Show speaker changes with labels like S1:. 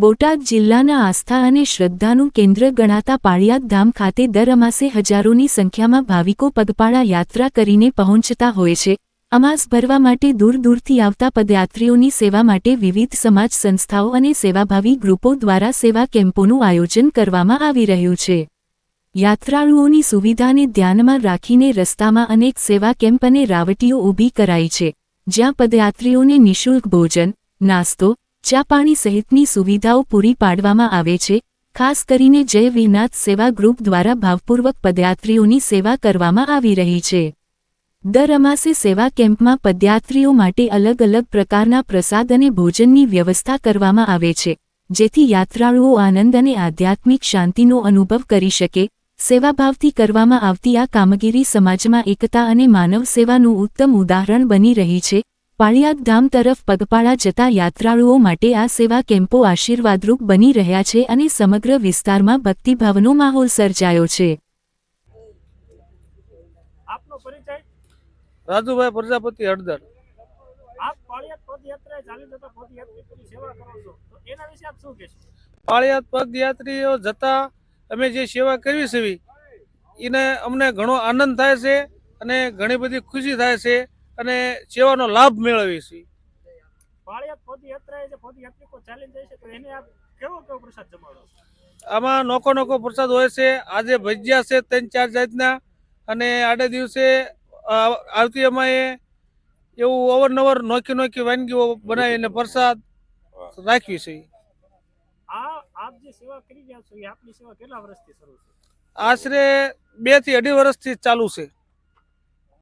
S1: બોટાદ જિલ્લાના આસ્થા અને શ્રદ્ધાનું કેન્દ્ર ગણાતા પાળિયાદ ધામ ખાતે દર અમાસે હજારોની સંખ્યામાં ભાવિકો પગપાળા યાત્રા કરીને પહોંચતા હોય છે। અમાસ ભરવા માટે દૂર દૂરથી આવતા પદયાત્રીઓની સેવા માટે વિવિધ સમાજ સંસ્થાઓ અને સેવાભાવી ગ્રુપો દ્વારા સેવા કેમ્પોનું આયોજન કરવામાં આવી રહ્યું છે। યાત્રાળુઓની સુવિધાને ધ્યાનમાં રાખીને રસ્તામાં અનેક સેવા કેમ્પ અને રાવટીઓ ઊભી કરાઈ છે, જ્યાં પદયાત્રીઓને નિઃશુલ્ક ભોજન, નાસ્તો, ચા પાણી સહિતની સુવિધાઓ પૂરી પાડવામાં આવે છે। ખાસ કરીને જય વિનાથ સેવા ગ્રુપ દ્વારા ભાવપૂર્વક પદયાત્રીઓની સેવા કરવામાં આવી રહી છે। દર અમાસે સેવા કેમ્પમાં પદયાત્રીઓ માટે અલગ અલગ પ્રકારના પ્રસાદ અને ભોજનની વ્યવસ્થા કરવામાં આવે છે, જેથી યાત્રાળુઓ આનંદ અને આધ્યાત્મિક શાંતિનો અનુભવ કરી શકે। સેવાભાવથી કરવામાં આવતી આ કામગીરી સમાજમાં એકતા અને માનવ સેવાનું ઉત્તમ ઉદાહરણ બની રહી છે। પાળિયાદ ધામ તરફ પગપાળા જતા યાત્રાળુઓ માટે આ સેવા કેમ્પો આશીર્વાદરૂપ બની રહ્યા છે અને સમગ્ર વિસ્તારમાં ભક્તિભાવનો માહોલ સર્જાયો છે।
S2: આપનો પરિચય?
S3: રાજુભાઈ પ્રજાપતિ હળદર।
S2: આપ પાળિયાદ પદયાત્રાએ ચાલી જતા પદયાત્રીઓની સેવા કરો છો, તો એના વિશે આપ શું કહેશો?
S3: પાળિયાદ પદયાત્રીઓ જતા અમે જે સેવા કરવી છે એને અમને ઘણો આનંદ થાય છે અને ઘણી બધી ખુશી થાય છે અને સેવાનો લાભ મેળવીએ છીએ।
S2: પાળિયાદ પદયાત્રાએ જે પદયાત્રીઓ ચાલી જાય છે, તો એને આપ કેવો પ્રસાદ જમાડો છો?
S3: આમાં નોખો પ્રસાદ હોય છે। આજે ભજીયા છે 3-4 જાતના, અને આડે દિવસે આવતી અમાએ એવું અવારનવાર નોખી વાનગીઓ બનાવીને પ્રસાદ રાખવી છે।
S2: આપ જે સેવા કરી રહ્યા છો, એ આપની સેવા કેટલા વર્ષથી શરૂ છે?
S3: આશરે 2 થી 2.5 વર્ષથી ચાલુ છે।